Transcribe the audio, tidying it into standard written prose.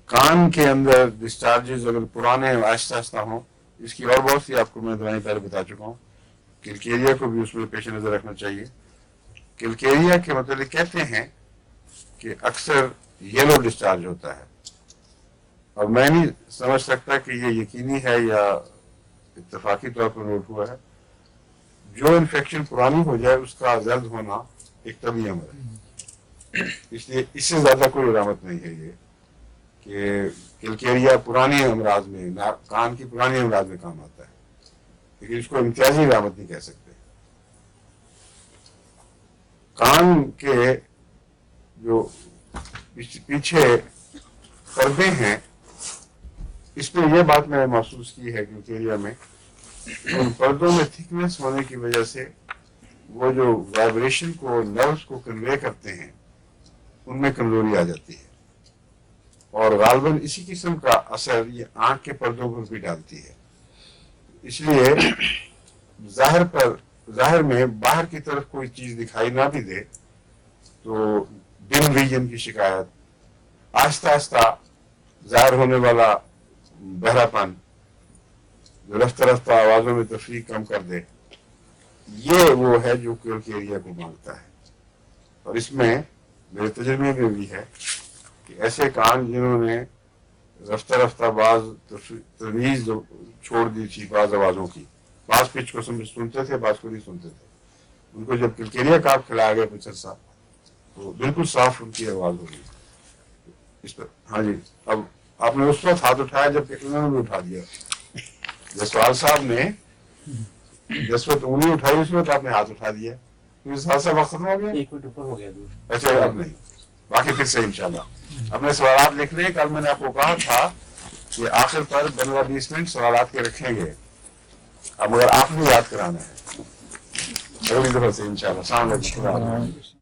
کان کے اندر ڈسچارجز اگر پرانے آہستہ آہستہ ہوں، اس کی اور بہت سی آپ کو میں دوائیں پہلے بتا چکا ہوں. کلکیریا کو بھی اس میں پیش نظر رکھنا چاہیے. کلکیریا کے متعلق کہتے ہیں کہ اکثر یلو ڈسچارج ہوتا ہے، اور میں نہیں سمجھ سکتا کہ یہ یقینی ہے یا اتفاقی طور پر نوٹ ہوا ہے. جو انفیکشن پرانی ہو جائے اس کا زرد ہونا ایک طبی امر ہے، اس لیے اس سے زیادہ کوئی علامت نہیں ہے یہ کہ کلکیریا پرانے امراض میں، کان کی پرانی امراض میں کام آتا ہے، لیکن اس کو امتیازی علامت نہیں کہہ سکتے. کان کے جو پیچھے پردے ہیں، اس میں یہ بات میں نے محسوس کی ہے کلکیریا میں، ان پردوں میں تھکنس ہونے کی وجہ سے وہ جو وائبریشن کو، نروز کو کنوے کرتے ہیں، ان میں کمزوری آ جاتی ہے، اور غالباً اسی قسم کا اثر یہ آنکھ کے پردوں پر بھی ڈالتی ہے. اس لیے ظاہر میں باہر کی طرف کوئی چیز دکھائی نہ بھی دے تو ڈم ریجن کی شکایت، آہستہ آہستہ ظاہر ہونے والا بہرا پن جو رفتہ رفتہ آوازوں میں تفریق کم کر دے، یہ وہ ہے جو کلکیریا کو مانگتا ہے. اور اس میں میرے تجربے میں بھی ہے کہ ایسے کان جنہوں نے رفتہ رفتہ بعض تمیز چھوڑ دی تھی بعض آوازوں کی، بعض پچ کو سنتے تھے، بعض کو نہیں سنتے تھے، ان کو جب کلکیریا کاپ کھلایا گیا کچھ عرصہ تو بالکل صاف ان کی آواز ہو گئی. اس پر ہاں جی، اب آپ نے اس وقت ہاتھ اٹھایا جب انہوں نے بھی اٹھا دیا. جسوال صاحب نے جس وقت انگلی اٹھائی اس وقت آپ نے ہاتھ اٹھا دیا. سال سے وقت ختم ہو گیا، ایک منٹ اوپر ہو گیا. اچھا اب نہیں، باقی پھر سے انشاءاللہ اپنے سوالات لکھ لیں. کل میں نے آپ کو کہا تھا کہ آخر پر 15-20 منٹ سوالات کے رکھیں گے، اب مگر آپ نے یاد کرانا ہے اگلی دفعہ سے انشاءاللہ. السلام علیکم.